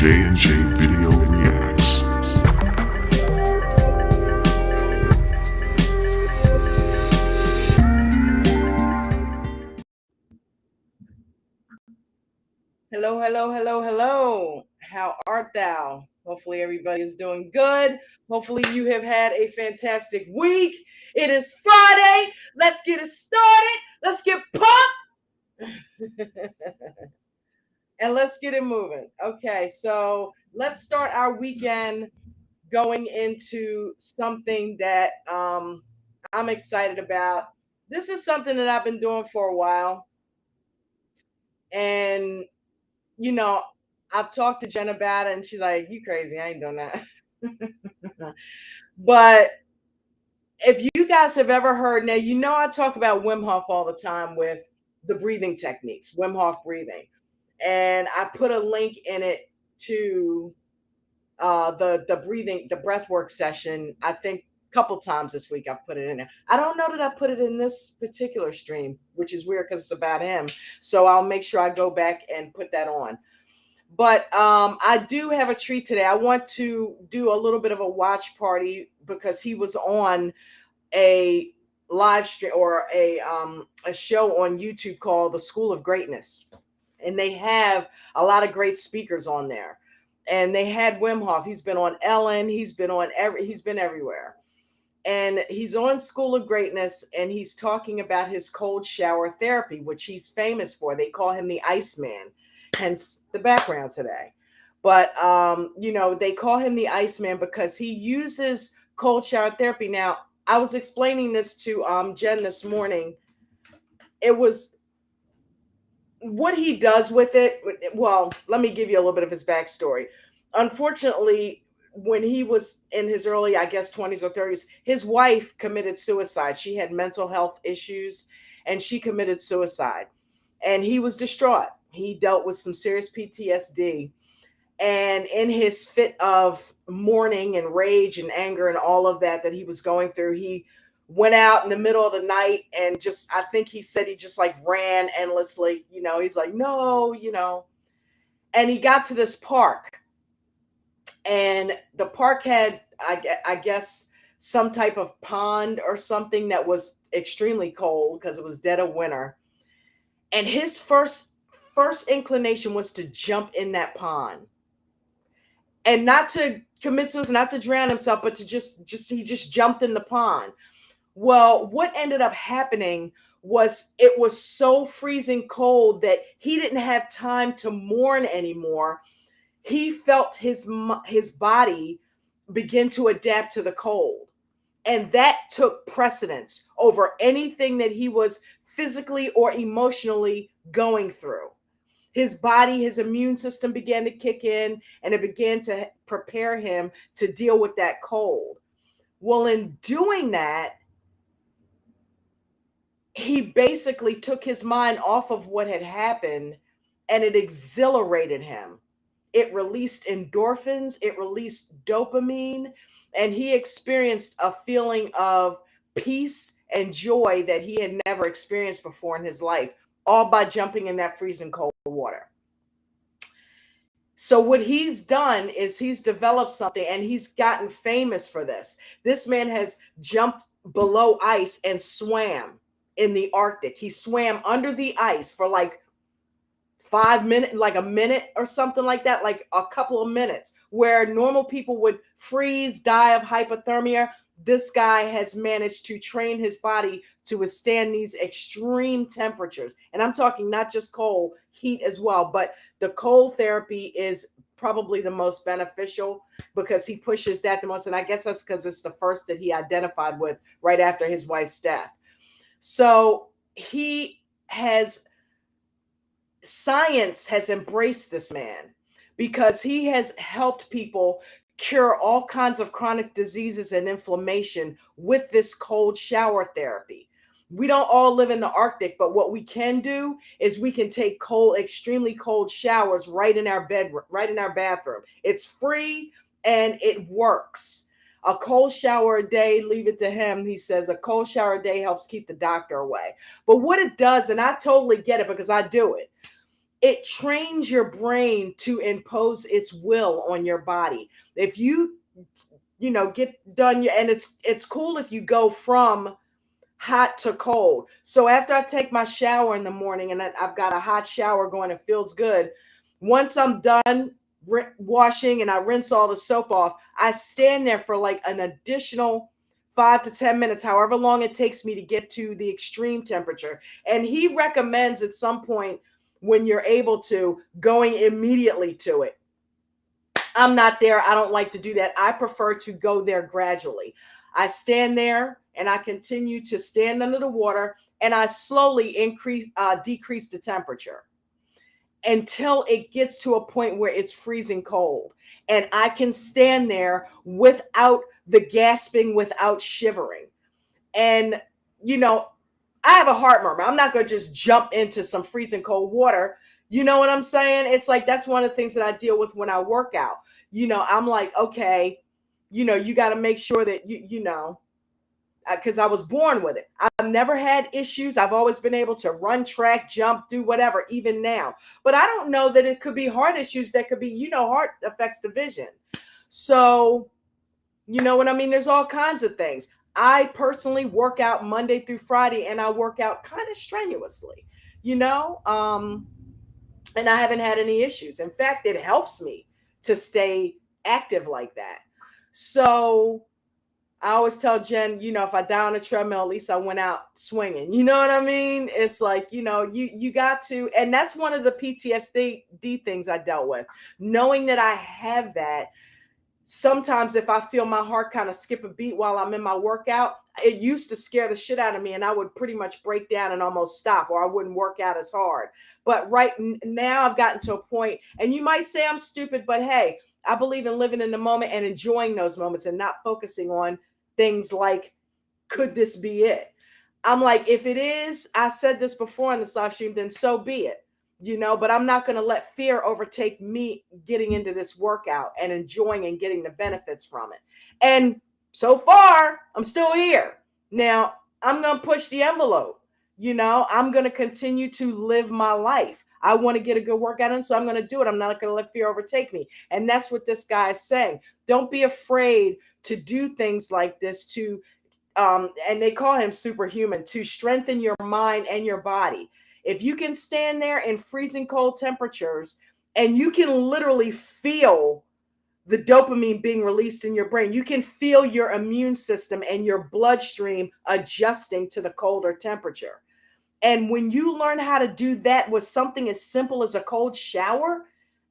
J&J Video Reacts. Hello, hello, hello, hello. How art thou? Hopefully everybody is doing good. Hopefully you have had a fantastic week. It is Friday. Let's get it started. Let's get pumped. And let's get it moving. Okay, so let's start our weekend going into something that I'm excited about. This is something that I've been doing for a while. And I've talked to Jen about it, and she's like, "You crazy? I ain't doing that." But if you guys have ever heard, now I talk about Wim Hof all the time with the breathing techniques, Wim Hof breathing, and I put a link in it to the breathing, the breath work session. I think a couple times this week I've put it in there. I don't know that I put it in this particular stream, which is weird because it's about him. So I'll make sure I go back and put that on. But I do have a treat today. I want to do a little bit of a watch party because he was on a live stream or a show on YouTube called The School of Greatness. And they have a lot of great speakers on there. And they had Wim Hof. He's been on Ellen. He's been everywhere. And he's on School of Greatness, and he's talking about his cold shower therapy, which he's famous for. They call him the Iceman, hence the background today. But they call him the Iceman because he uses cold shower therapy. Now, I was explaining this to Jen this morning. It was what he does with it. Well, let me give you a little bit of his backstory. Unfortunately, when he was in his early, I guess, 20s or 30s, his wife committed suicide. She had mental health issues, and she committed suicide. And he was distraught. He dealt with some serious PTSD. And in his fit of mourning and rage and anger and all of that he was going through, he went out in the middle of the night and I think he said he just like ran endlessly. He's like, no. And he got to this park. And the park had, I guess, some type of pond or something that was extremely cold because it was dead of winter. And his first inclination was to jump in that pond. And not to commit suicide, not to drown himself, but to he just jumped in the pond. Well, what ended up happening was it was so freezing cold that he didn't have time to mourn anymore. He felt his body begin to adapt to the cold. And that took precedence over anything that he was physically or emotionally going through. His body, his immune system began to kick in, and it began to prepare him to deal with that cold. Well, in doing that, he basically took his mind off of what had happened, and it exhilarated him. It released endorphins, it released dopamine, and he experienced a feeling of peace and joy that he had never experienced before in his life, all by jumping in that freezing cold water. So what he's done is he's developed something, and he's gotten famous for this. This man has jumped below ice and swam in the Arctic. He swam under the ice for like 5 minutes, like a minute or something like that, like a couple of minutes, where normal people would freeze, die of hypothermia. This guy has managed to train his body to withstand these extreme temperatures. And I'm talking not just cold, heat as well. But the cold therapy is probably the most beneficial because he pushes that the most. And I guess that's because it's the first that he identified with right after his wife's death. So science has embraced this man because he has helped people cure all kinds of chronic diseases and inflammation with this cold shower therapy. We don't all live in the Arctic, but what we can do is we can take extremely cold showers right in our bedroom, right in our bathroom. It's free and it works. A cold shower a day, leave it to him. He says a cold shower a day helps keep the doctor away. But what it does, and I totally get it because I do it. it trains your brain to impose its will on your body. If you get done, and it's cool if you go from hot to cold. So after I take my shower in the morning and I've got a hot shower going, it feels good. Once I'm done washing and I rinse all the soap off, I stand there for like an additional 5 to 10 minutes, however long it takes me to get to the extreme temperature. And he recommends at some point, when you're able to, going immediately to it. I'm not there. I don't like to do that. I prefer to go there gradually. I stand there and I continue to stand under the water, and I slowly decrease the temperature until it gets to a point where it's freezing cold. And I can stand there without the gasping, without shivering. And, I have a heart murmur. I'm not going to just jump into some freezing cold water. You know what I'm saying? It's like, that's one of the things that I deal with when I work out. I'm like, okay, you got to make sure that because I was born with it. I've never had issues. I've always been able to run, track, jump, do whatever, even now. But I don't know that it could be heart issues. That could be, heart affects the vision. So, you know what I mean? There's all kinds of things. I personally work out Monday through Friday, and I work out kind of strenuously, and I haven't had any issues. In fact, it helps me to stay active like that. So I always tell Jen, if I die on a treadmill, at least I went out swinging. You know what I mean? It's like, you got to, and that's one of the PTSD things I dealt with. Knowing that I have that, sometimes if I feel my heart kind of skip a beat while I'm in my workout, it used to scare the shit out of me, and I would pretty much break down and almost stop, or I wouldn't work out as hard. But right now I've gotten to a point, and you might say I'm stupid, but hey, I believe in living in the moment and enjoying those moments and not focusing on things like, could this be it? I'm like, if it is, I said this before in this live stream, then so be it. But I'm not going to let fear overtake me getting into this workout and enjoying and getting the benefits from it. And so far, I'm still here. Now, I'm going to push the envelope. I'm going to continue to live my life. I want to get a good workout in, so I'm going to do it. I'm not going to let fear overtake me. And that's what this guy is saying. Don't be afraid to do things like this and they call him superhuman, to strengthen your mind and your body. If you can stand there in freezing cold temperatures and you can literally feel the dopamine being released in your brain, you can feel your immune system and your bloodstream adjusting to the colder temperature. And when you learn how to do that with something as simple as a cold shower,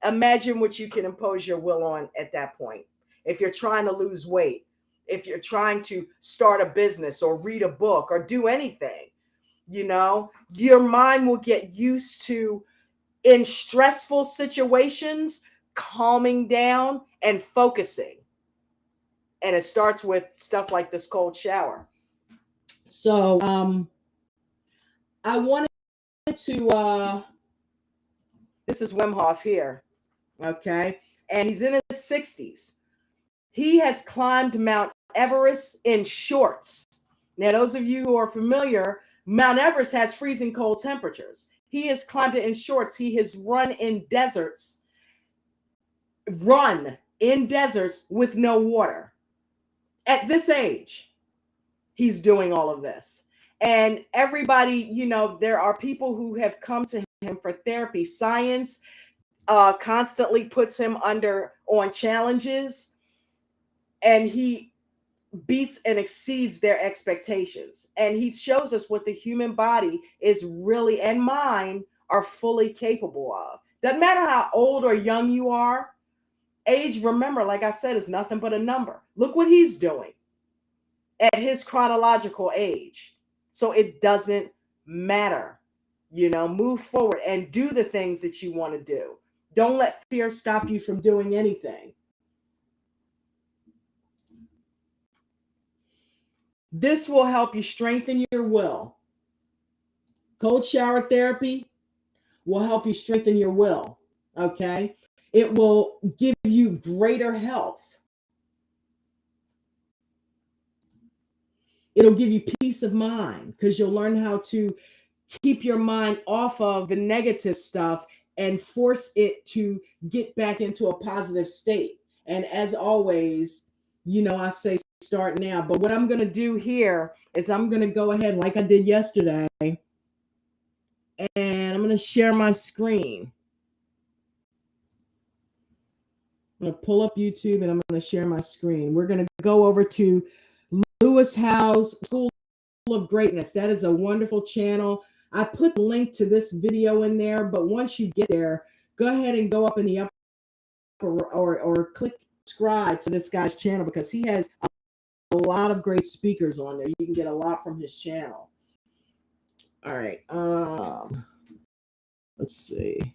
imagine what you can impose your will on at that point. If you're trying to lose weight, if you're trying to start a business or read a book or do anything, your mind will get used to, in stressful situations, calming down and focusing. And it starts with stuff like this cold shower. So I wanted to, this is Wim Hof here, okay? And he's in his 60s. He has climbed Mount Everest in shorts. Now, those of you who are familiar, Mount Everest has freezing cold temperatures. He has climbed it in shorts. He has run in deserts with no water. At this age, he's doing all of this. And everybody, there are people who have come to him for therapy. Science constantly puts him on challenges, and he beats and exceeds their expectations. And he shows us what the human body is really, and mind, are fully capable of. Doesn't matter how old or young you are. Age, remember, like I said, is nothing but a number. Look what he's doing at his chronological age. So it doesn't matter. Move forward and do the things that you want to do. Don't let fear stop you from doing anything. This will help you strengthen your will. Cold shower therapy will help you strengthen your will, okay? It will give you greater health. It'll give you peace of mind because you'll learn how to keep your mind off of the negative stuff and force it to get back into a positive state. And as always, I say start now. But what I'm going to do here is I'm going to go ahead like I did yesterday, and I'm going to share my screen. I'm going to pull up YouTube and I'm going to share my screen. We're going to go over to Lewis Howes School of Greatness. That is a wonderful channel. I put the link to this video in there, but once you get there, go ahead and go up in the upper or click subscribe to this guy's channel, because he has a lot of great speakers on there. You can get a lot from his channel. All right. Let's see.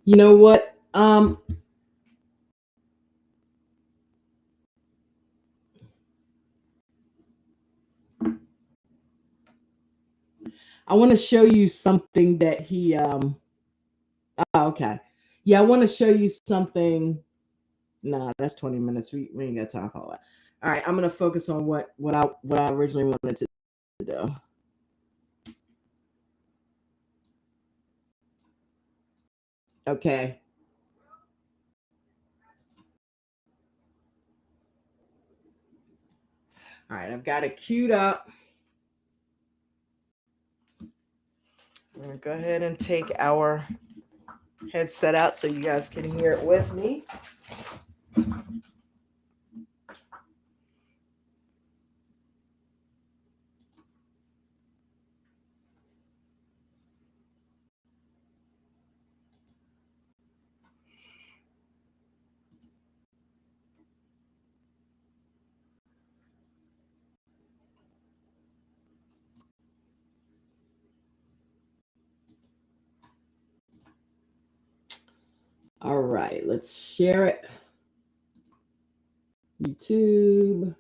You know what? I want to show you something that he okay. Yeah, I want to show you something. Nah, that's 20 minutes. We ain't got time for all that. All right, I'm gonna focus on what I originally wanted to do. Okay. All right, I've got it queued up. I'm gonna go ahead and take our headset out so you guys can hear it with me. All right, let's share it. YouTube.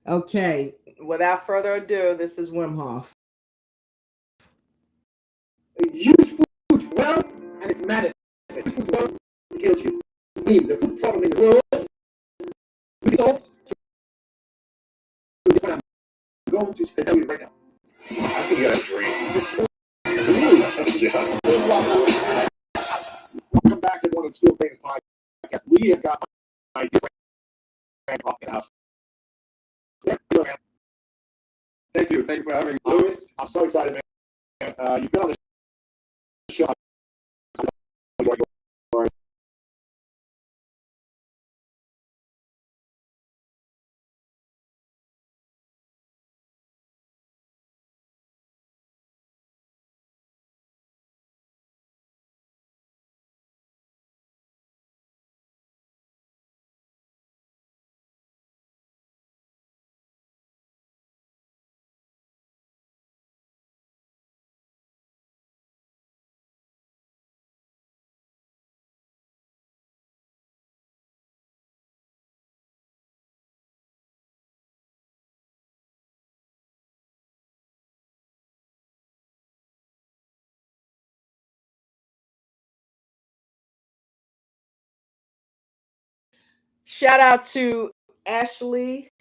Okay, without further ado, this is Wim Hof. Use food well, and it's medicine. Use food well, kills you. The food problem in the world will be solved. I'm going to tell you right now. I think you got a dream. Welcome back to one of the School of Greatness podcasts. We have got my dear friend Hof in the house. Thank you. Thank you for having me, Lewis. I'm so excited, man. You've been on the show. Shout out to Ashley.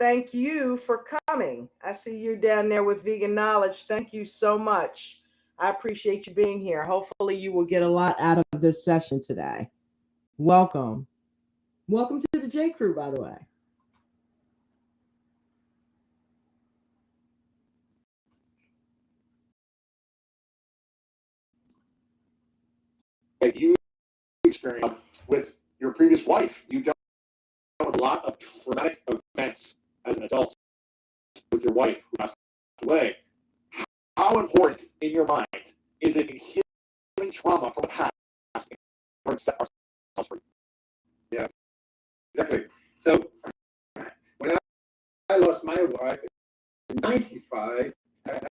Thank you for coming. I see you down there with Veganowledge. Thank you so much. I appreciate you being here. Hopefully you will get a lot out of this session today. Welcome. Welcome to the J Crew, by the way. That you experienced with your previous wife. You dealt with a lot of traumatic events as an adult with your wife who passed away. How important in your mind is it in healing trauma from the past in order to set ourselves free? Yeah, exactly. So when I lost my wife in 95, I had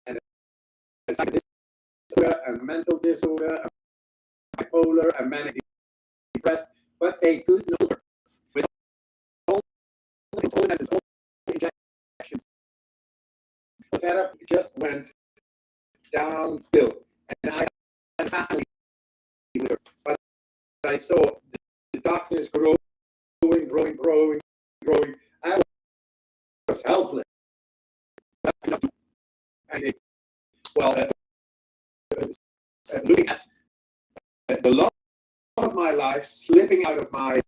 and a disorder, a mental disorder, a bipolar, a manic depressed, but they could not work pill, and I had a family with her. But I saw the darkness growing. I was helpless. And looking at the love of my life slipping out of my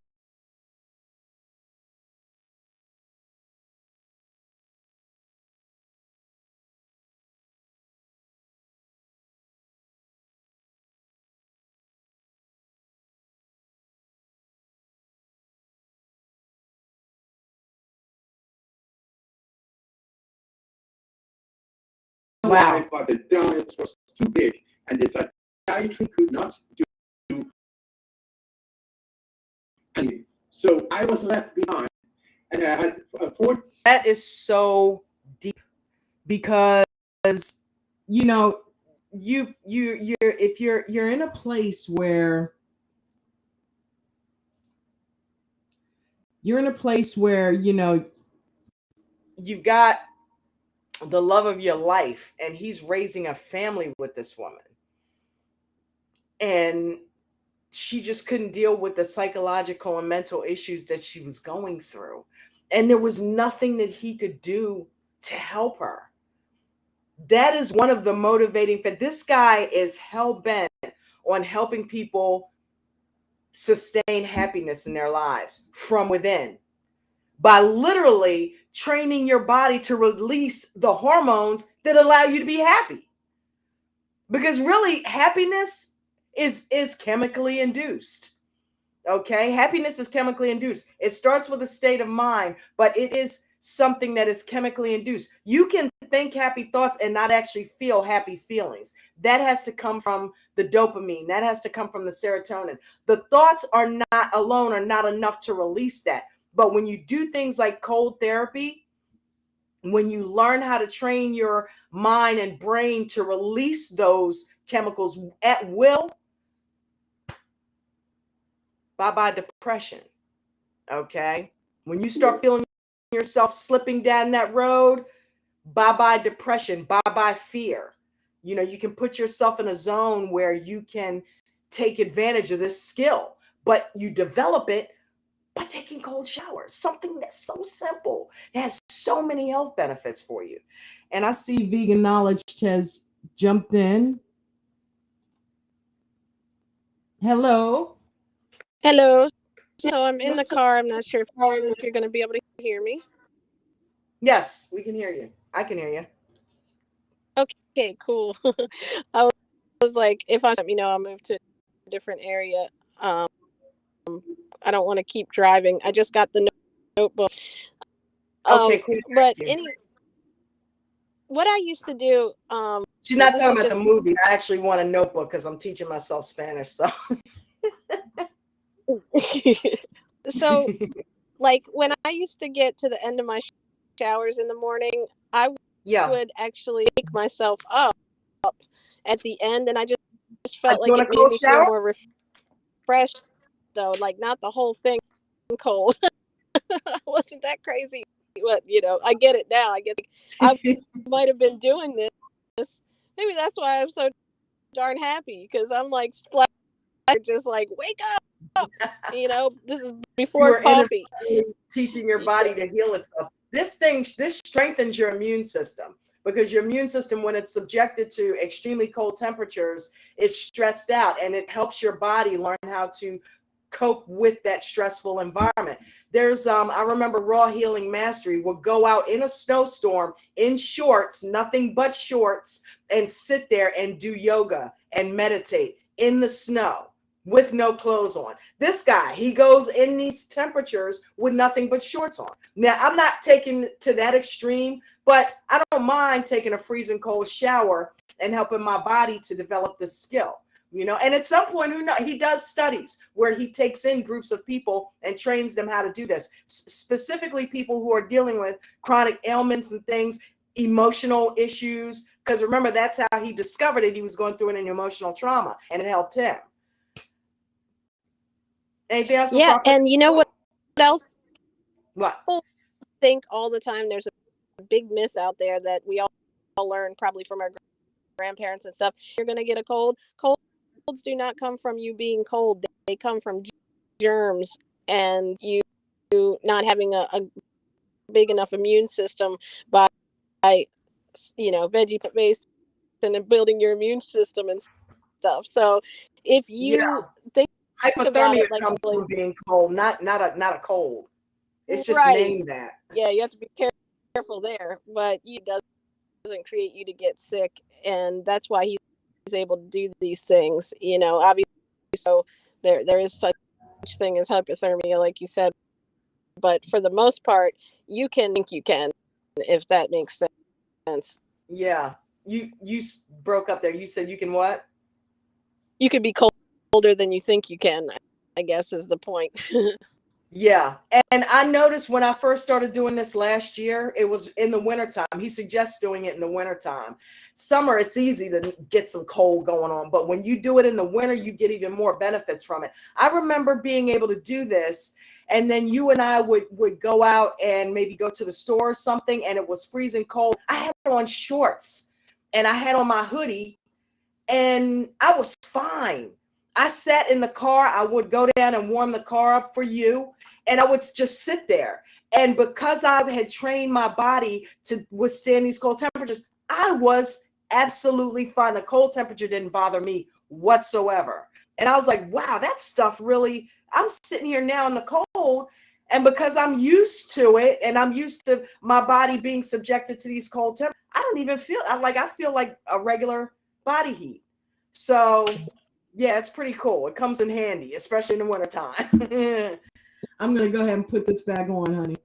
Wow. but the dominance was too big, and the psychiatry could not do anything. So I was left behind, and I had That is so deep, because you're if you're in a place where you've got the love of your life, and he's raising a family with this woman, and she just couldn't deal with the psychological and mental issues that she was going through, and there was nothing that he could do to help her. That is one of the motivating factors. This guy is hell-bent on helping people sustain happiness in their lives from within, by literally training your body to release the hormones that allow you to be happy. Because really, happiness is chemically induced. Okay, happiness is chemically induced. It starts with a state of mind, but it is something that is chemically induced. You can think happy thoughts and not actually feel happy feelings. That has to come from the dopamine. That has to come from the serotonin. The thoughts are not alone, are not enough to release that. But when you do things like cold therapy, when you learn how to train your mind and brain to release those chemicals at will, bye-bye depression. Okay? When you start feeling yourself slipping down that road, bye-bye depression, bye-bye fear. You can put yourself in a zone where you can take advantage of this skill, but you develop it by taking cold showers, something that's so simple. It has so many health benefits for you. And I see Veganowledge has jumped in. Hello. Hello. So I'm in the car. I'm not sure if you're going to be able to hear me. Yes, we can hear you. I can hear you. Okay, cool. I was like, if I, I'll move to a different area. I don't want to keep driving. I just got the notebook. Okay, cool. But what I used to do. She's not talking about the movie. I actually want a notebook because I'm teaching myself Spanish. So, so like when I used to get to the end of my showers in the morning, I would actually wake myself up at the end, and I just felt like it made me feel more refreshed, though, like not the whole thing cold. Wasn't that crazy? But I get it now. I get it. I might have been doing this. Maybe that's why I'm so darn happy, because I'm like splat, just like wake up. This is before coffee. Teaching your body to heal itself. This strengthens your immune system, because your immune system, when it's subjected to extremely cold temperatures, is stressed out, and it helps your body learn how to cope with that stressful environment. There's I remember Raw Healing Mastery would go out in a snowstorm in shorts, nothing but shorts, and sit there and do yoga and meditate in the snow with no clothes on. This guy, he goes in these temperatures with nothing but shorts on. Now, I'm not taking to that extreme, but I don't mind taking a freezing cold shower and helping my body to develop this skill. And at some point, he does studies where he takes in groups of people and trains them how to do this, specifically people who are dealing with chronic ailments and things, emotional issues, because remember, that's how he discovered it. He was going through an emotional trauma, and it helped him. Anything else? Yeah, and you know what else? What? People think all the time there's a big myth out there that we all learn probably from our grandparents and stuff, you're going to get a cold. Colds do not come from you being cold. They come from germs and you not having a big enough immune system by veggie-based and then building your immune system and stuff. So if you think about hypothermia it, like comes from being cold, not a cold. It's just right. named that. Yeah, you have to be careful there, but it doesn't create you to get sick, and that's why he's able to do these things. Obviously, so there is such thing as hypothermia, like you said, but for the most part, you can think you can, if that makes sense. Yeah, you broke up there. You said you can what? You could be colder than you think you can, I guess is the point. Yeah. And I noticed when I first started doing this last year, it was in the wintertime. He suggests doing it in the wintertime. Summer, it's easy to get some cold going on. But when you do it in the winter, you get even more benefits from it. I remember being able to do this. And then you and I would go out and maybe go to the store or something, and it was freezing cold. I had on shorts and I had on my hoodie and I was fine. I sat in the car. I would go down and warm the car up for you, and I would just sit there. And because I had trained my body to withstand these cold temperatures, I was absolutely fine. The cold temperature didn't bother me whatsoever. And I was like, wow, that stuff really, I'm sitting here now in the cold. And because I'm used to it and I'm used to my body being subjected to these cold temperatures, I don't even feel I feel like a regular body heat. So yeah, it's pretty cool. It comes in handy, especially in the wintertime. I'm going to go ahead and put this back on, honey.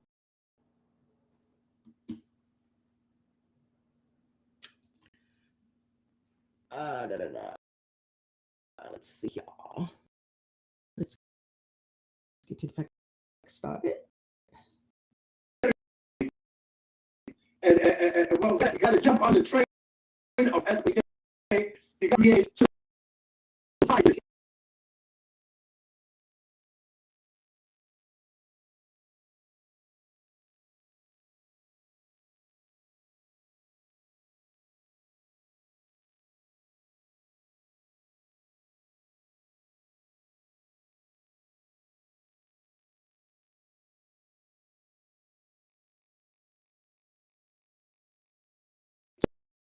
Let's see, y'all. Let's get to the fact started. And well, you got to jump on the train of every day. You got to be to find it.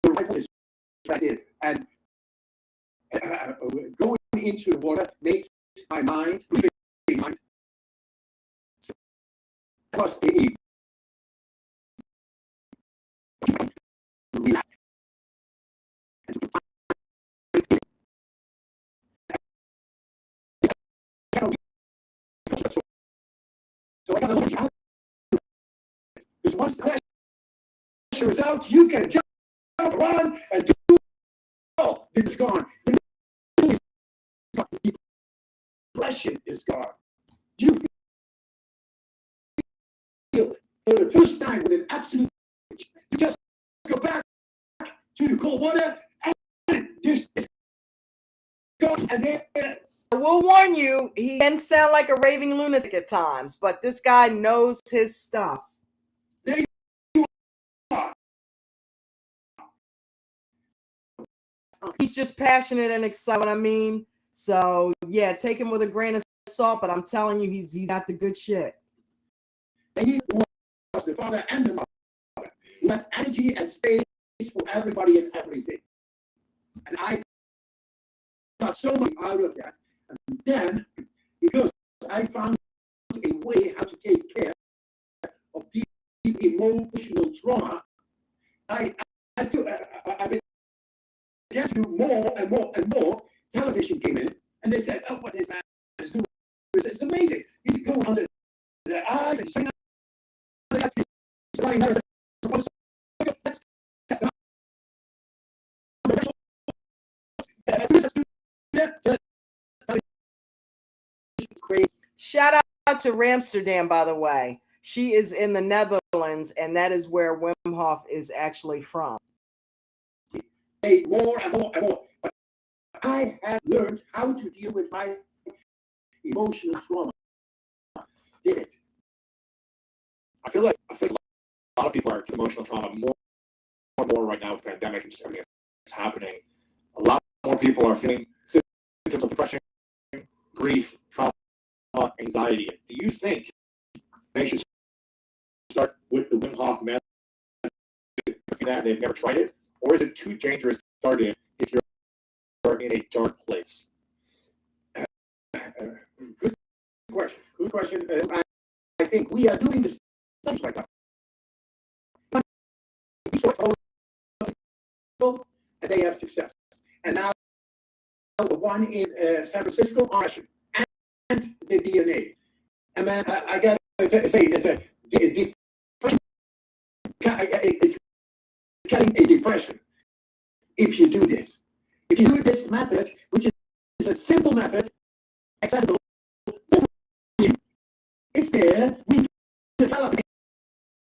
The rifle is right it, and going into the water makes my mind, mind, plus the relax. So I got to let you out. Because once the pressure is out, you can jump around and do all. It's gone. The depression is gone. You feel for the first time with an absolute. You just go back to the cold water and just go. And then I will warn you, he can sound like a raving lunatic at times, but this guy knows his stuff. there you are. He's just passionate and excited. I mean, so yeah, take him with a grain of salt, but I'm telling you, he's got the good shit. And he was the father and the mother. He had energy and space for everybody and everything. And I got so much out of that. And then, because I found a way how to take care of deep emotional trauma, I began to do more and more and more. Television came in, and they said, "Oh, what this man is doing? It's amazing. He's going under the eyes and saying, Shout out to Ramsterdam, by the way. She is in the Netherlands, and that is where Wim Hof is actually from. More and more and more. But I have learned how to deal with my emotional trauma. Did it? I feel like a lot of people are emotional trauma more and more right now with the pandemic and just everything happening. A lot more people are feeling symptoms of depression, grief, trauma, anxiety. Do you think they should start with the Wim Hof method that they've never tried it? Or is it too dangerous to start it if you're in a dark place? Good question. Good question. I think we are doing this things right now. And they have success. And now the one in San Francisco, Oregon, and the DNA. And man, I got to say, it's a depression. It's getting a depression if you do this. If you do this method, which is a simple method, accessible, it's there. We developed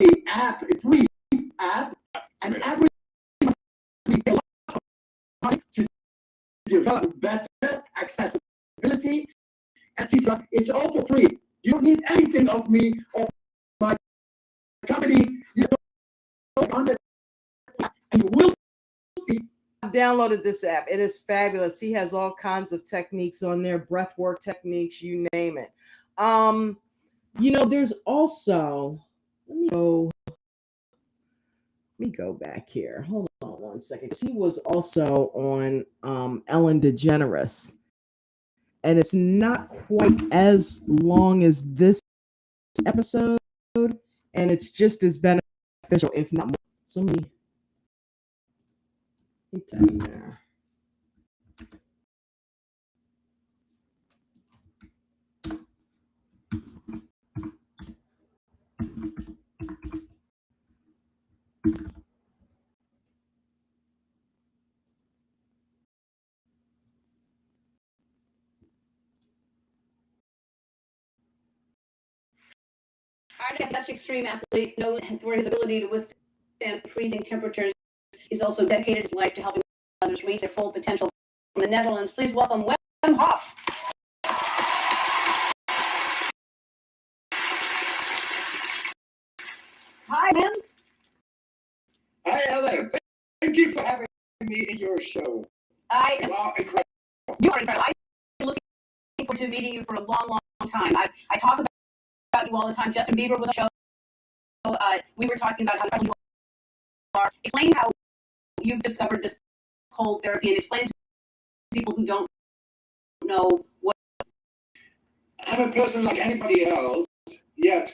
a free app, and every we pay a lot of money to develop better accessibility, etc. It's all for free. You don't need anything of me or my company. You just go on the app and you will see. I've downloaded this app. It is fabulous. He has all kinds of techniques on there, breathwork techniques, you name it. There's also, let me go back here. Hold on one second. He was also on Ellen DeGeneres, and it's not quite as long as this episode, and it's just as beneficial, if not more. So let me tell you there. Arne is such an extreme athlete, known for his ability to withstand freezing temperatures. He's also dedicated his life to helping others reach their full potential. From the Netherlands, please welcome Wm Hof. Hi, Wim. Hi, Ellen. Thank you for having me in your show. You are incredible. You are incredible. I've been looking forward to meeting you for a long, long time. I talk about you all the time. Justin Bieber was on the show. We were talking about how incredible you are. Explain how you've discovered this cold therapy, and explain to people who don't know what. I'm a person like anybody else, yet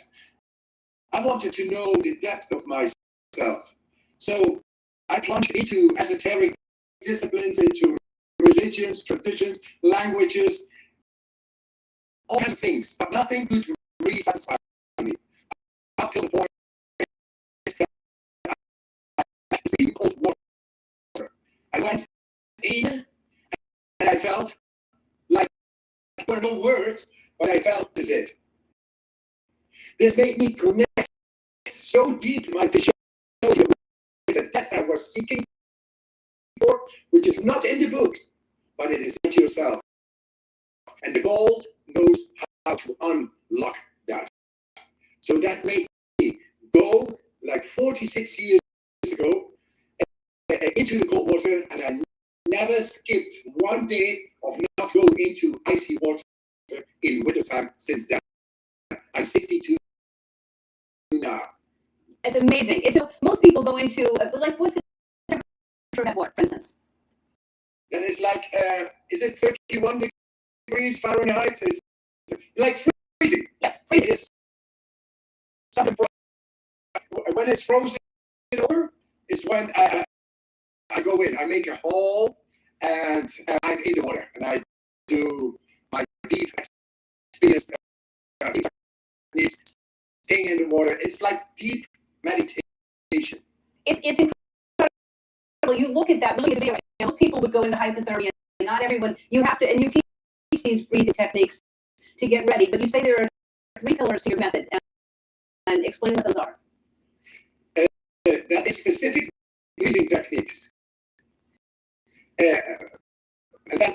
I wanted to know the depth of myself. So I plunged into esoteric disciplines, into religions, traditions, languages, all kinds of things, but nothing could really satisfy me. Up till the point that I freezing cold water. I went in and I felt like there were no words, but I felt this is it. This made me connect so deep in my physiology with the depth I was seeking for, which is not in the books, but it is in yourself. And the gold knows how to unlock that. So that made me go like 46 years ago into the cold water, and I never skipped one day of not going into icy water in wintertime since then. I'm 62 now. It's amazing. Most people go into, like, what's the temperature of that water, for instance? That is like, is it 31 degrees Fahrenheit? It's like freezing. Yes, freezing. It is something when it's frozen over, is when I go in. I make a hole, and I'm in the water, and I do my deep experience, staying in the water. It's like deep meditation. It's incredible. You look at that, look at the video. Right? Most people would go into hypothermia, and not everyone. You have to, and you teach these breathing techniques to get ready. But you say there are 3 pillars to your method, and explain what those are. That is specific breathing techniques. And then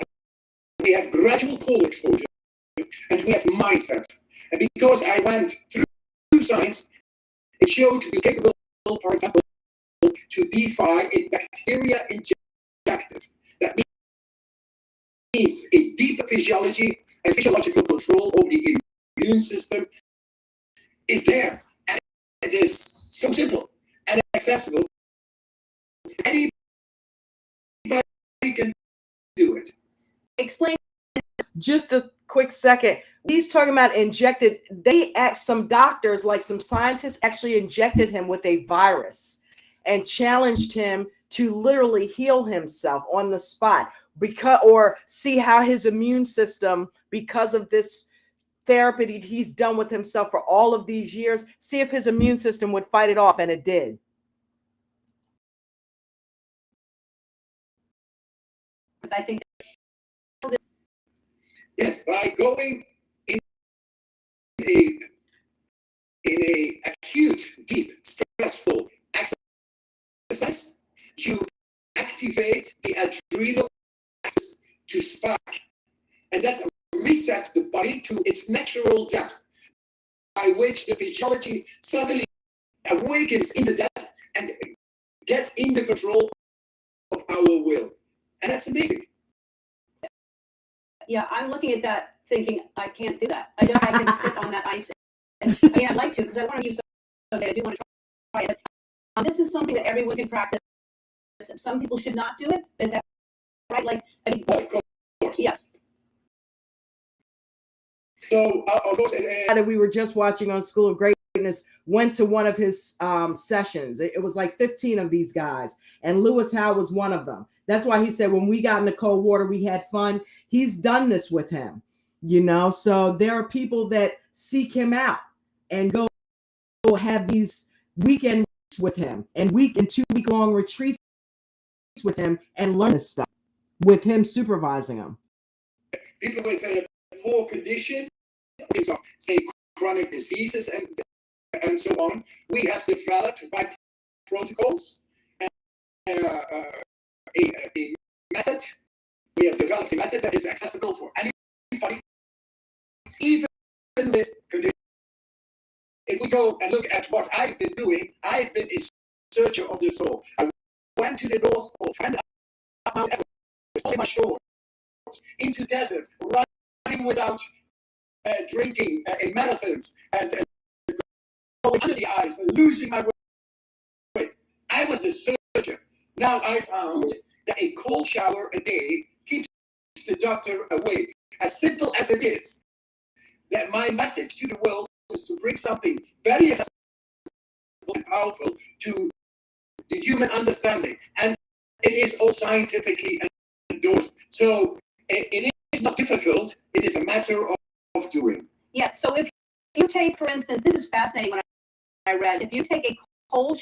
we have gradual cold exposure, and we have mindset. And because I went through science, it showed to be capable, for example, to defy a bacteria injected. That means a deep physiology and physiological control over the immune system is there. And it is so simple and accessible. Anybody can do it. Explain. Just a quick second. He's talking about injected. They asked some doctors, like some scientists, actually injected him with a virus and challenged him to literally heal himself on the spot, because, or see how his immune system, because of this therapy he's done with himself for all of these years, see if his immune system would fight it off, and it did. I think. Yes, by going in a acute, deep, stressful exercise, you activate the adrenal axis to spark, and that resets the body to its natural depth, by which the physiology suddenly awakens in the depth and gets in the control of our will. And that's amazing. Yeah, I'm looking at that thinking, I can't do that. I don't know if I can sit on that ice. And, I mean, I'd like to, because I want to use someday. I do want to try it. This is something that everyone can practice. Some people should not do it. Is that right? Like, I mean, Of course. Yes. So, of course, that we were just watching on School of Greatness went to one of his sessions. It was like 15 of these guys, and Lewis Howe was one of them. That's why he said when we got in the cold water, we had fun. He's done this with him, you know. So there are people that seek him out and go have these weekends with him and 2-week-long retreats with him and learn this stuff with him supervising them. People with poor condition, say chronic diseases and so on, we have developed by protocols a method. We have developed a method that is accessible for anybody, even with condition. If we go and look at what I've been doing, I've been a searcher of the soul. I went to the North Pole, climbed up Mount Everest on my shores, into desert, running without drinking in marathons, and going under the ice and losing my weight. I was the searcher. Now I found that a cold shower a day keeps the doctor away. As simple as it is, that my message to the world is to bring something very accessible and powerful to the human understanding. And it is all scientifically endorsed. So it is not difficult. It is a matter of doing. Yeah, so if you take, for instance, this is fascinating when I read, if you take a cold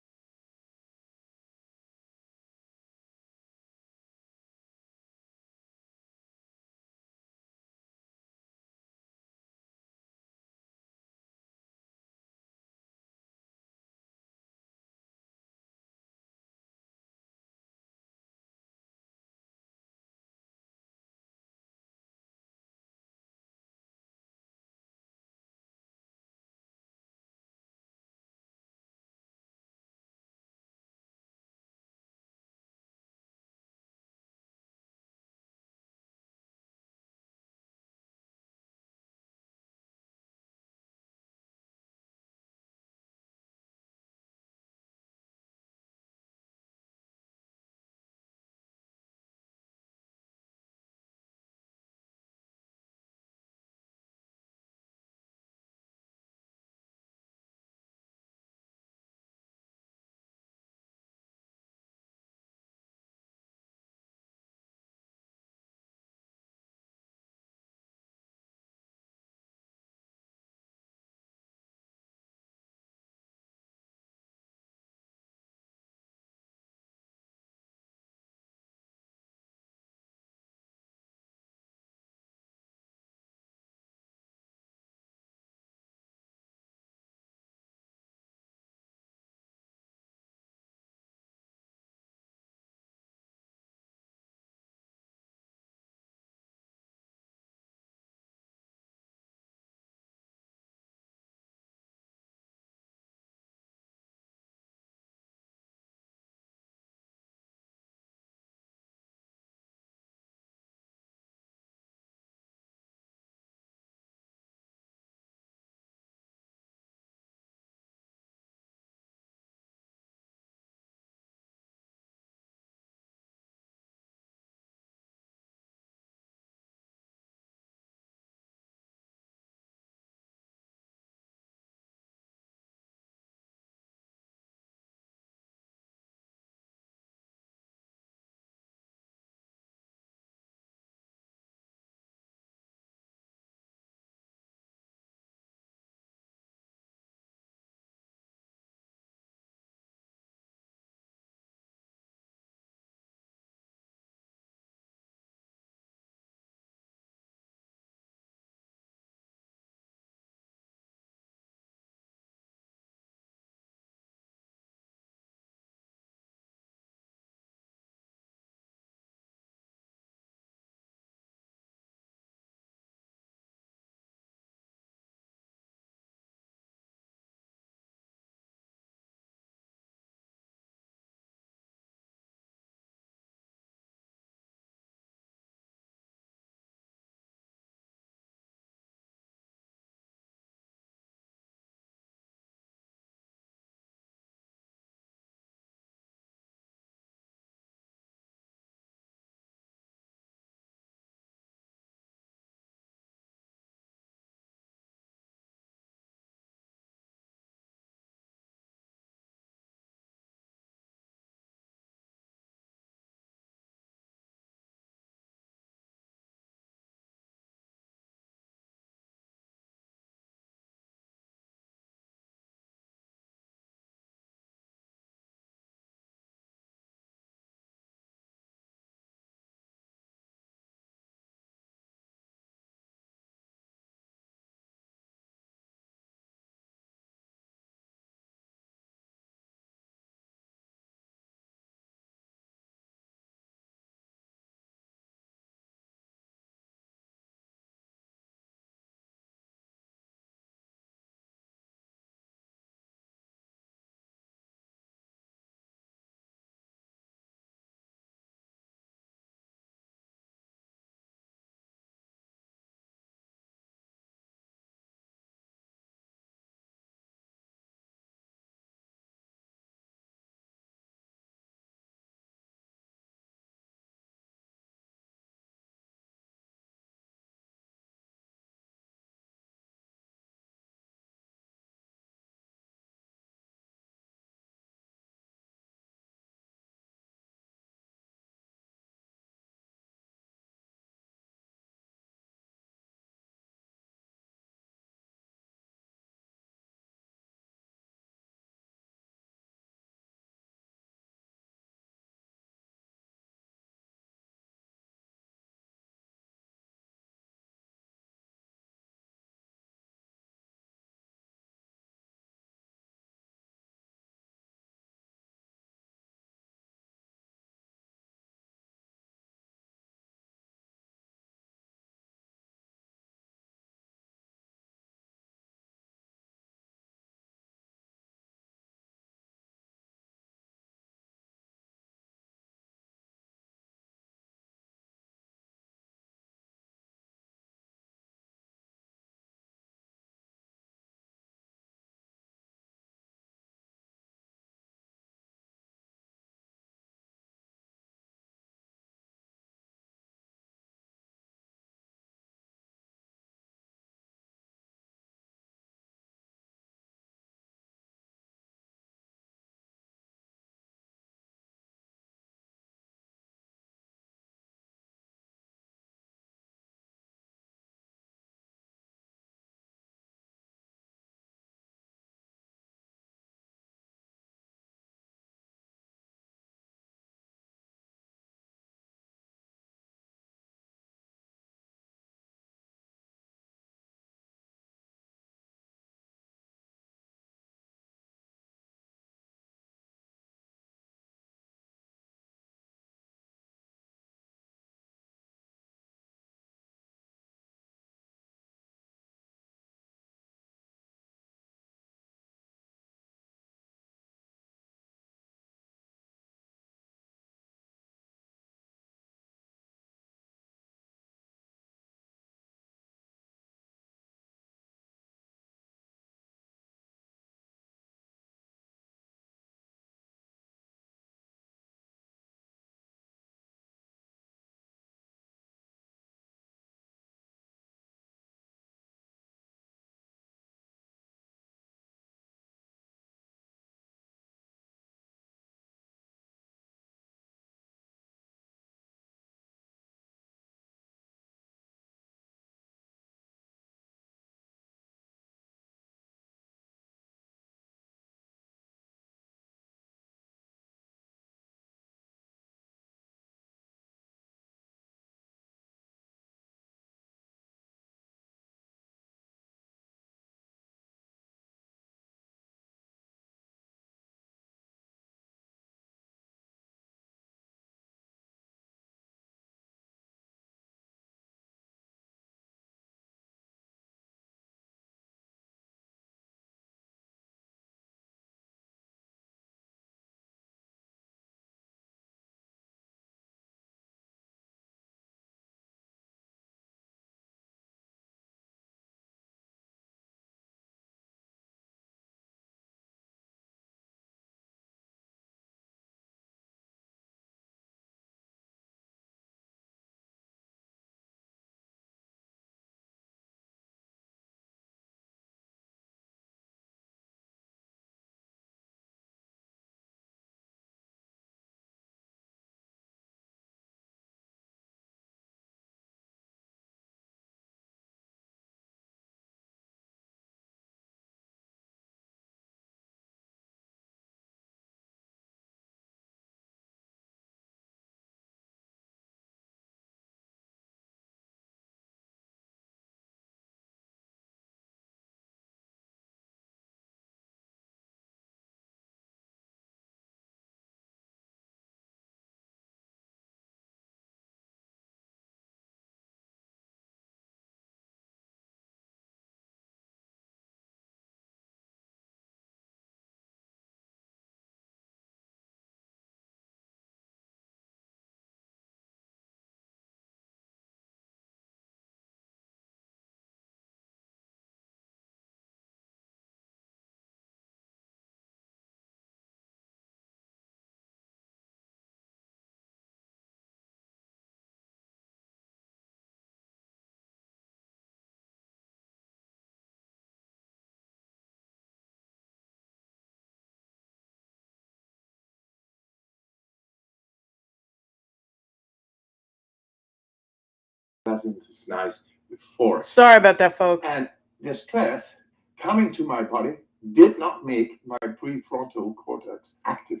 pleasant, it's nice before. Sorry about that, folks. And the stress coming to my body did not make my prefrontal cortex active.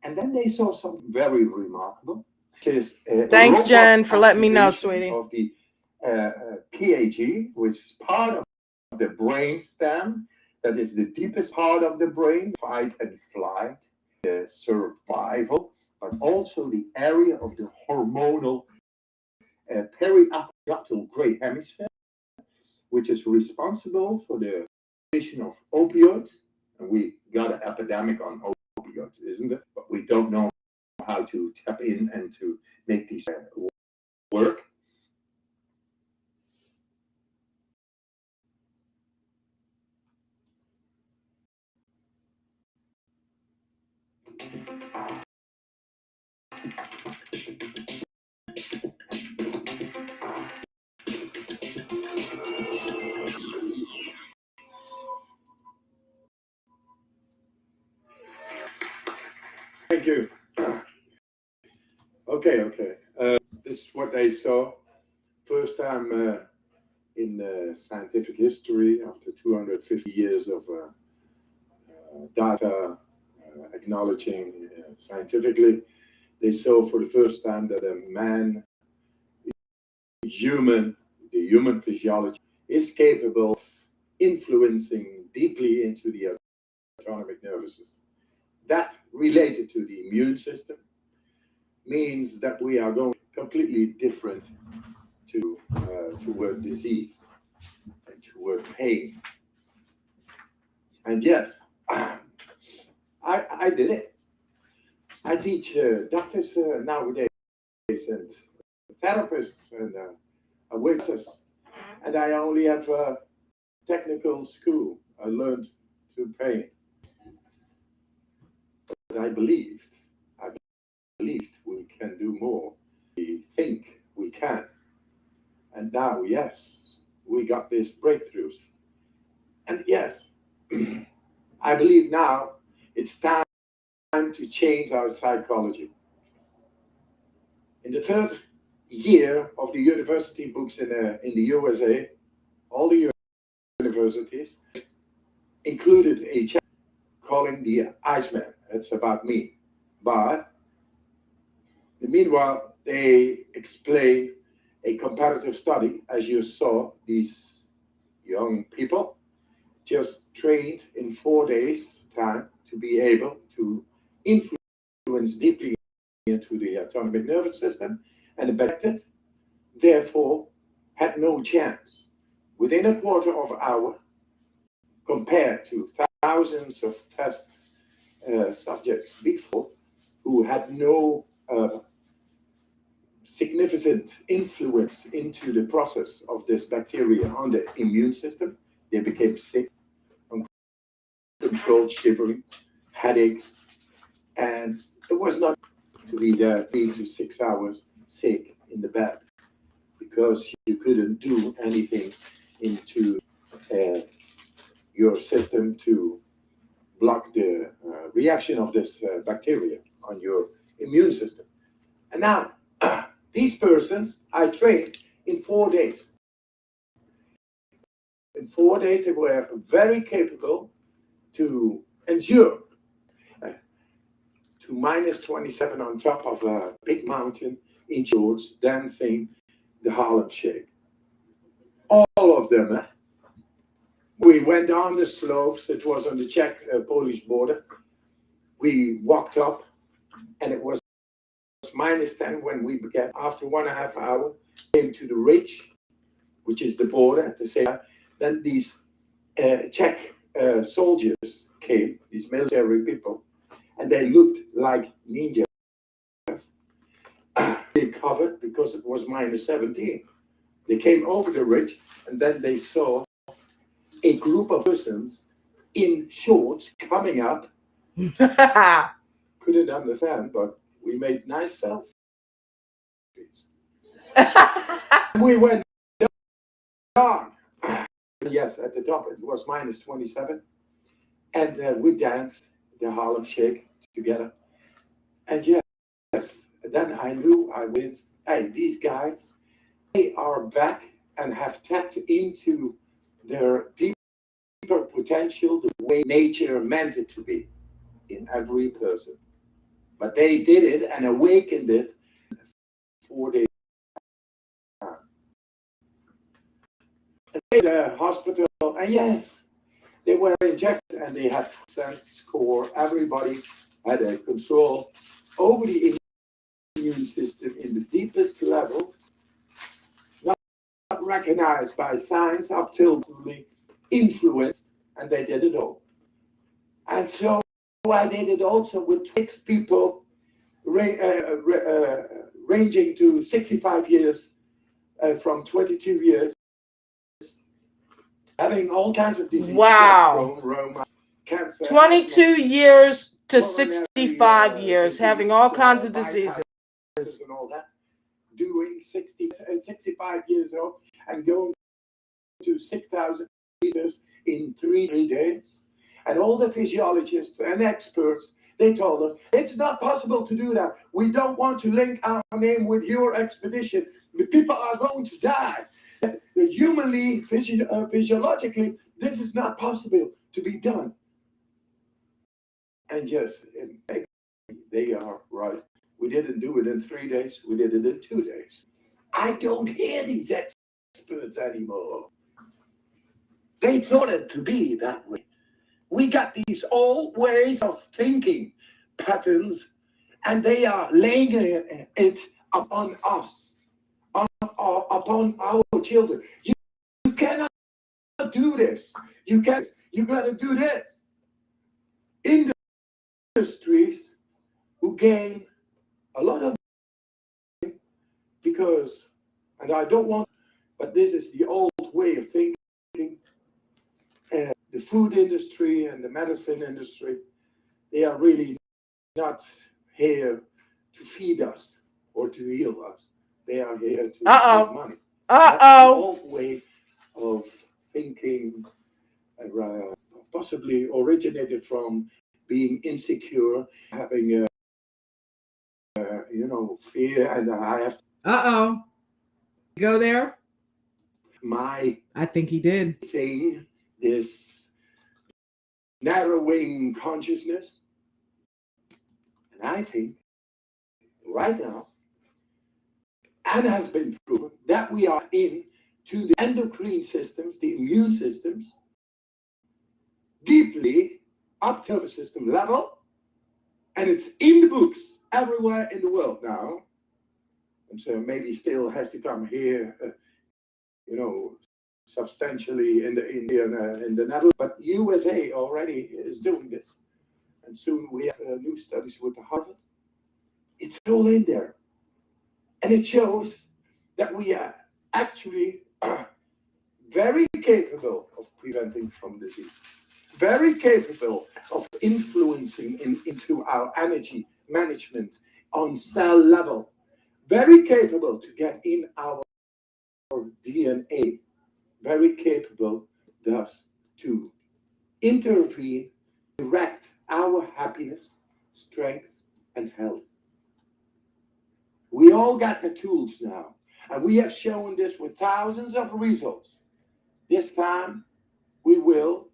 And then they saw something very remarkable, which is thanks, Jen, for letting me know, sweetie. Of the PAG, which is part of the brain stem, that is the deepest part of the brain, fight and flight, survival, but also the area of the hormonal periapical gray hemisphere, which is responsible for the creation of opioids. And we got an epidemic on opioids, isn't it? But we don't know how to tap in and to make these work. Thank you. Okay. This is what they saw. First time in scientific history, after 250 years of data acknowledging scientifically, they saw for the first time that a man, the human physiology, is capable of influencing deeply into the autonomic nervous system. That related to the immune system means that we are going completely different toward disease and toward pain. And yes, I did it. I teach doctors nowadays and therapists and witnesses, and I only have a technical school. I learned through pain. But I believed we can do more. We think we can. And now, yes, we got these breakthroughs. And yes, I believe now it's time to change our psychology. In the third year of the university books in the USA, all the universities included a chapter calling the Iceman. It's about me. But meanwhile, they explain a comparative study, as you saw, these young people just trained in 4 days' time to be able to influence deeply into the autonomic nervous system, and affected, therefore, had no chance within a quarter of an hour compared to thousands of test subjects before who had no significant influence into the process of this bacteria on the immune system. They became sick, uncontrolled shivering, headaches, and it was not to be there 3 to 6 hours sick in the bed because you couldn't do anything into your system to block the reaction of this bacteria on your immune system. And now, these persons I trained in 4 days. In 4 days, they were very capable to endure to minus 27 on top of a big mountain in George, dancing the Harlem Shake. All of them. We went down the slopes. It was on the Czech-Polish border. We walked up, and it was minus 10 when we began. After 1.5 hours, came to the ridge, which is the border at the same time. Then these Czech soldiers came, these military people, and they looked like ninjas. They covered because it was minus 17. They came over the ridge, and then they saw a group of persons in shorts coming up. Couldn't understand, but we made nice selfies. We went down. Yes, at the top it was minus 27, and we danced the Harlem Shake together. And yes, then I knew I winced. Hey, these guys, are back and have tapped into their deeper potential the way nature meant it to be in every person. But they did it and awakened it 4 days. In the hospital, and yes, they were injected and they had % score. Everybody had a control over the immune system in the deepest level, not recognized by science up till influenced, and they did it all. And so I did it also with 6 people ranging to 65 years from 22 years, having all kinds of diseases. Wow. Like Roma, cancer, 22 years to 65 years, having all kinds of diseases. And all that, doing 65 years old and going to 6,000 liters in 3 days. And all the physiologists and experts, they told us, it's not possible to do that. We don't want to link our name with your expedition. The people are going to die. Humanly, physiologically, this is not possible to be done. And yes, they are right. We didn't do it in 3 days. We did it in 2 days. I don't hear these experts anymore. They thought it to be that way. We got these old ways of thinking patterns, and they are laying it upon us, upon our children. You cannot do this. You got to do this. Industries who gain a lot of because, and I don't want, but this is the old way of thinking. The food industry and the medicine industry, they are really not here to feed us or to heal us. They are here to make money. That's the old way of thinking, possibly originated from being insecure, having fear, and I have to. Go there? I think he did. Thing, this narrowing consciousness. And I think right now, and has been proven, that we are into the endocrine systems, the immune systems, deeply up to the system level, and it's in the books everywhere in the world now. And so maybe still has to come here, substantially in the Netherlands, but USA already is doing this. And soon we have new studies with the Harvard. It's all in there. And it shows that we are actually very capable of preventing from disease, very capable of influencing into our energy management on cell level, very capable to get in our DNA, very capable thus to intervene, direct our happiness, strength, and health. We all got the tools now, and we have shown this with thousands of results. This time, we will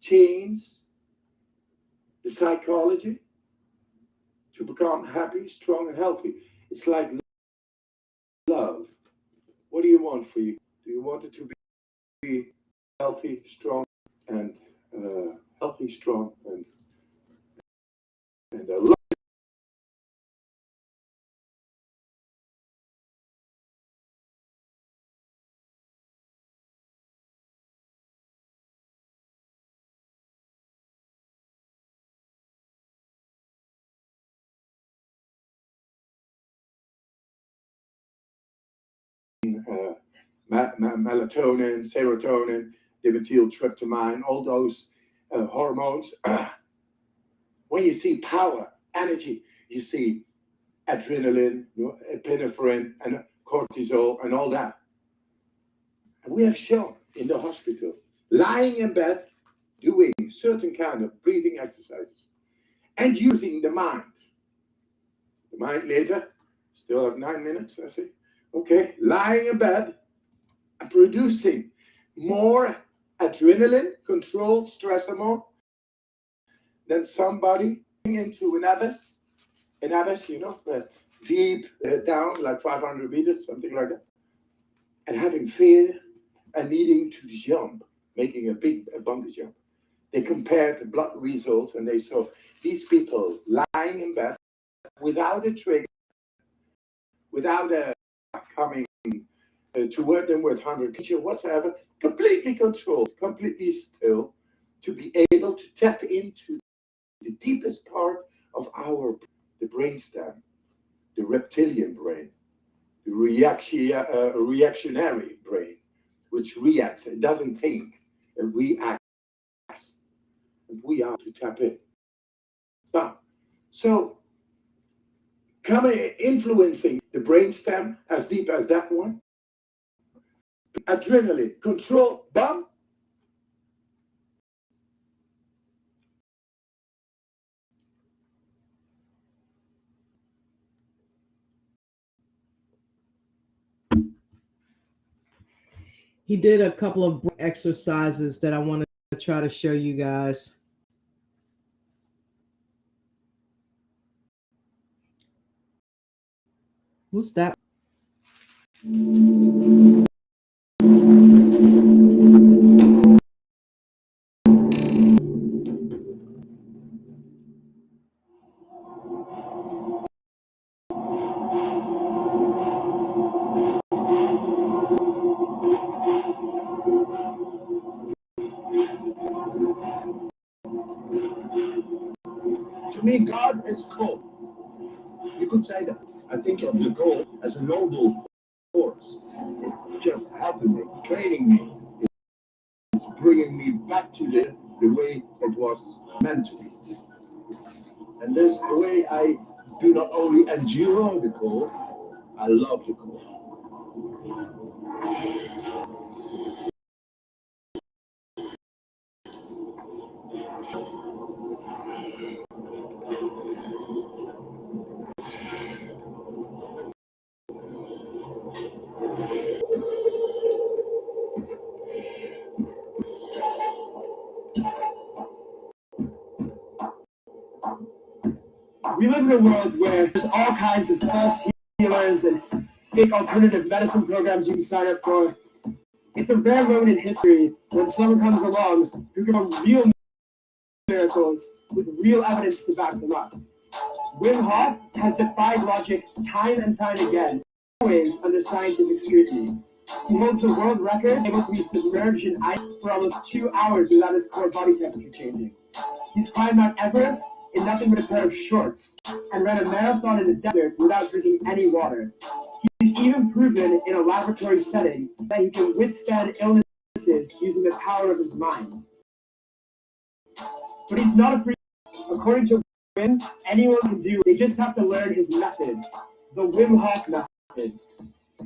change the psychology to become happy, strong, and healthy. It's like love. What do you want for you? Do you want it to be healthy, strong, and healthy, strong, and love? Melatonin, serotonin, dimethyltryptamine, all those hormones. When you see power, energy, you see adrenaline, epinephrine, and cortisol, and all that. And we have shown in the hospital, lying in bed, doing certain kind of breathing exercises, and using the mind. The mind later, still have 9 minutes, I see. okay, lying in bed and producing more adrenaline, controlled stress hormone than somebody into an abyss, you know, deep down, like 500 meters, something like that, and having fear and needing to jump, making a big bungee jump. They compared the blood results and they saw these people lying in bed without a trigger, without a coming toward them with 100 picture whatsoever, completely controlled, completely still, to be able to tap into the deepest part of the brainstem, the reptilian brain, the reactionary brain, which reacts. It doesn't think, it reacts. And we are to tap in. Now, so influencing the brainstem as deep as that one, adrenaline, control, bam. He did a couple of exercises that I want to try to show you guys. Who's that? To me, God is cool. You could say that. I think of the goal as a noble force. It's just helping me, training me. It's bringing me back to the way it was meant to be. And there's the way I do not only endure the call, I love the call. We live in a world where there's all kinds of false healers and fake alternative medicine programs you can sign up for. It's a rare moment in history when someone comes along who can perform real miracles with real evidence to back them up. Wim Hof has defied logic time and time again, always under scientific scrutiny. He holds the world record, able to be submerged in ice for almost 2 hours without his core body temperature changing. He's climbed Mount Everest in nothing but a pair of shorts and ran a marathon in the desert without drinking any water. He's even proven in a laboratory setting that he can withstand illnesses using the power of his mind. But he's not a freak. According to Wim, anyone can do it. They just have to learn his method, the Wim Hof method.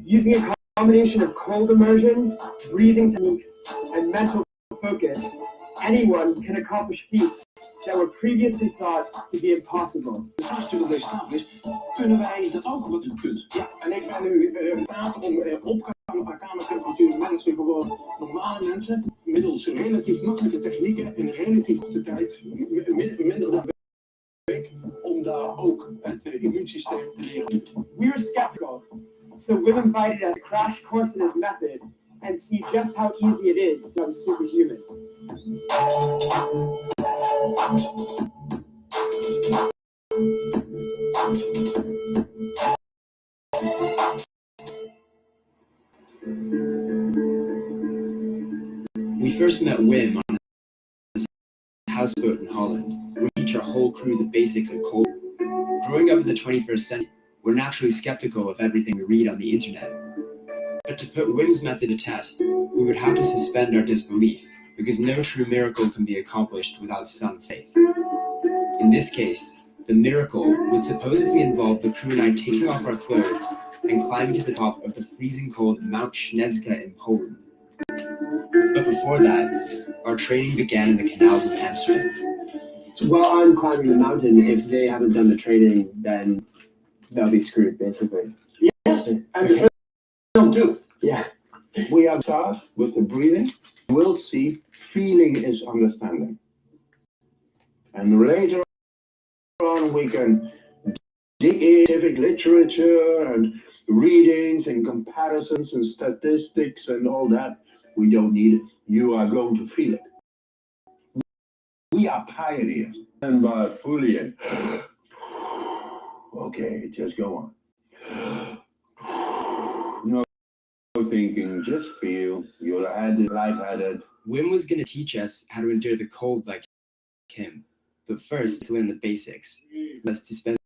Using a combination of cold immersion, breathing techniques, and mental focus, anyone can accomplish feats that were previously thought to be impossible. Het vraagstuk op deze tafel is, kunnen wij dat ook wat u kunt? Ja, en ik ben nu in staat om op kamertemperatuur mensen, gewoon normale mensen, middels relatief makkelijke technieken in relatief korte tijd, minder dan een week, om daar ook het immuunsysteem te leren. We were skeptical, so Wim invited us to crash course in his method and see just how easy it is to become superhuman. We first met Wim on his houseboat in Holland, where we teach our whole crew the basics of cold. Growing up in the 21st century, we're naturally skeptical of everything we read on the internet. But to put Wim's method to test, we would have to suspend our disbelief, because no true miracle can be accomplished without some faith. In this case, the miracle would supposedly involve the crew and I taking off our clothes and climbing to the top of the freezing cold Mount Śnieżka in Poland. But before that, our training began in the canals of Amsterdam. So while I'm climbing the mountain, if they haven't done the training, then they'll be screwed, basically. Yes, and do. Yeah. We are start with the breathing. We'll see feeling is understanding. And later on we can dig in scientific literature and readings and comparisons and statistics and all that. We don't need it. You are going to feel it. We are pioneers. And by fully in. Okay, just go on. No thinking, just feel. You're lightheaded. Wim was going to teach us how to endure the cold like him. But first, to learn the basics. Was to spend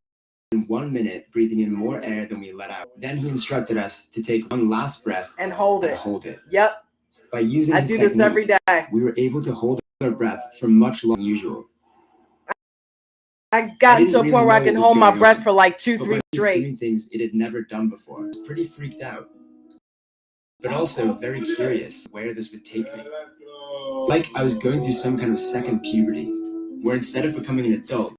1 minute breathing in more air than we let out. Then he instructed us to take one last breath and hold it. Yep. By using I do this every day. We were able to hold our breath for much longer than usual. I got to a point where I can hold my breath for like 2-3 straight. Doing things it had never done before. Pretty freaked out, but also very curious where this would take me. Like I was going through some kind of second puberty, where instead of becoming an adult,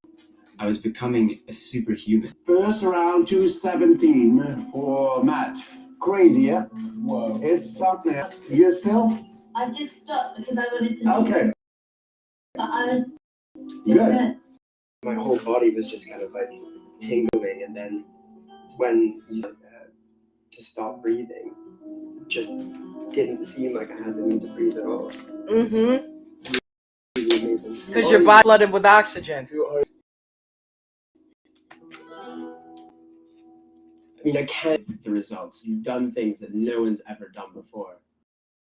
I was becoming a superhuman. First round 217 for Matt. Crazy, yeah? Whoa. It's something. You still? I just stopped because I wanted to. Okay. But I was still good. My whole body was just kind of like tingling, and then when you said to stop breathing, it just didn't seem like I had the need to breathe at all. Mm-hmm. Really amazing. Because your body flooded with oxygen. I mean, I can't the results. You've done things that no one's ever done before.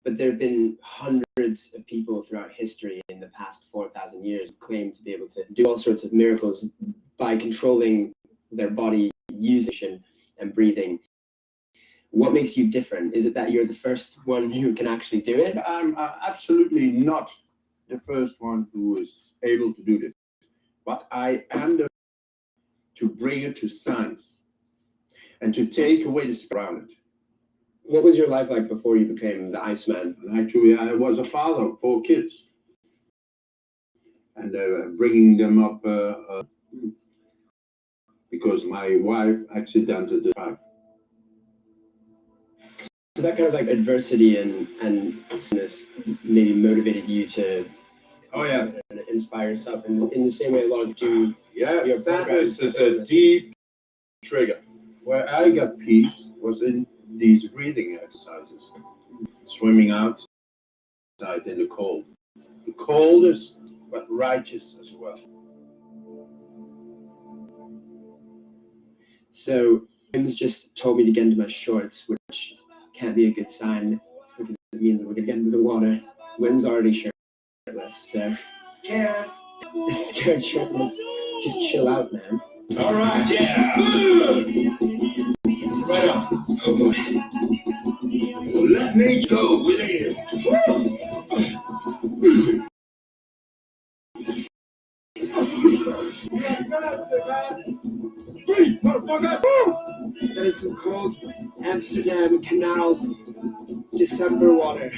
But there have been hundreds of people throughout history in the past 4,000 years who claim to be able to do all sorts of miracles by controlling their body usage and breathing. What makes you different? Is it that you're the first one who can actually do it? I'm absolutely not the first one who is able to do this. But I am the to bring it to science and to take away the spread around it. What was your life like before you became the Iceman? Actually, I was a father of 4 kids. And bringing them up because my wife accidentally did 5. So that kind of like adversity and sickness maybe motivated you to inspire yourself in the same way a lot of do. Yes, sadness is a deep trigger. Where I got peace was in these breathing exercises, swimming outside in the cold. The coldest, but righteous as well. So Jim's just told me to get into my shorts, which can't be a good sign because it means we're gonna get into the water. Wim's already shirtless, so scared shirtless. Just chill out, man. All right, yeah. Right on. Let me go with you. That is some cold Amsterdam Canal December water.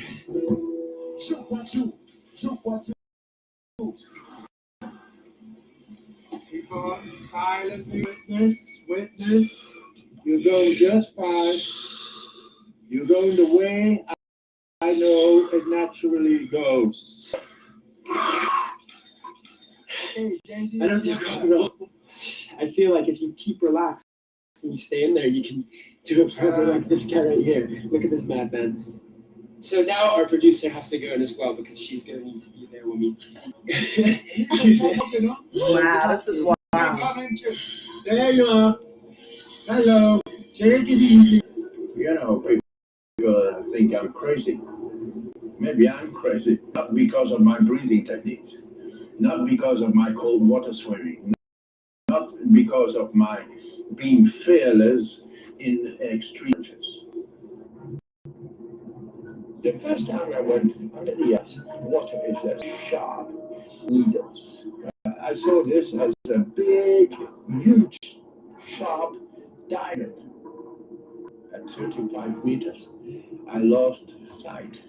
Keep on silent, witness. You're going just fine. You're going the way I know it naturally goes. I don't feel comfortable. I feel like if you keep relaxed and you stay in there, you can do it forever like this guy right here. Look at this madman. So now our producer has to go in as well because she's going to need to be there when we... Wow, this is wild. There you are. Hello. Take it easy. You know, people think I'm crazy. Maybe I'm crazy. Not because of my breathing techniques. Not because of my cold water swimming. Not because of my being fearless in extremes. The first time I went under the water is as sharp needles. I saw this as a big, huge, sharp diamond. At 35 meters, I lost sight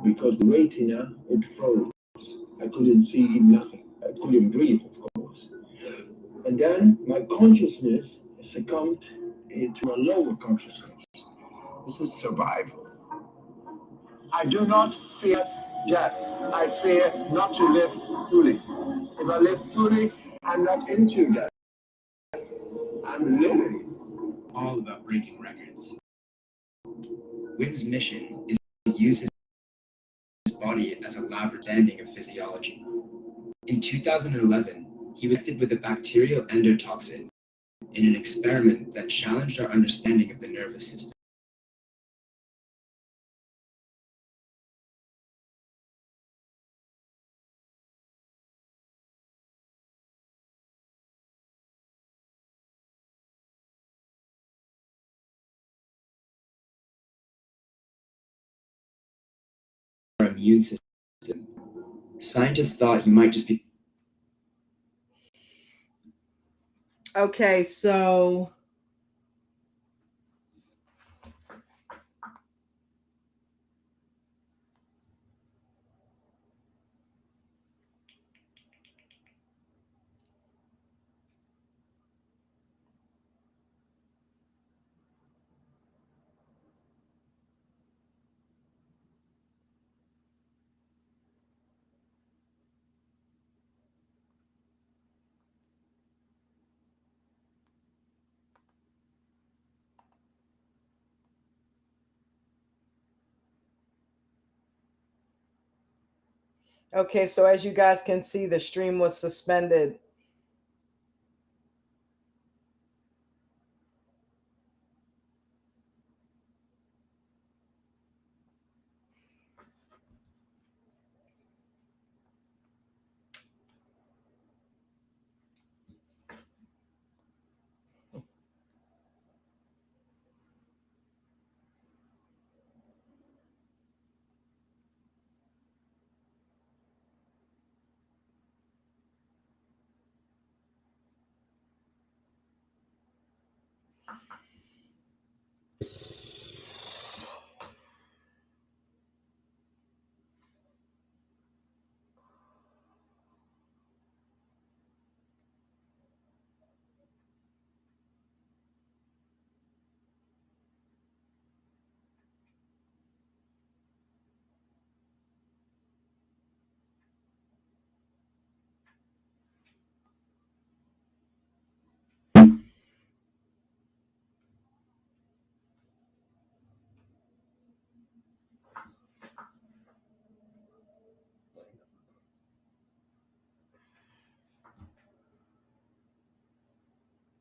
because the retina, it froze. I couldn't see nothing. I couldn't breathe, of course. And then my consciousness succumbed into a lower consciousness. This is survival. I do not fear death. I fear not to live fully. If I live fully, I'm not into death. I'm living. All about breaking records. Wim's mission is to use his body as a lab understanding of physiology. In 2011, he was infected with a bacterial endotoxin in an experiment that challenged our understanding of the nervous system. Our immune system. Scientists thought he might just be. Okay, so okay, so as you guys can see, the stream was suspended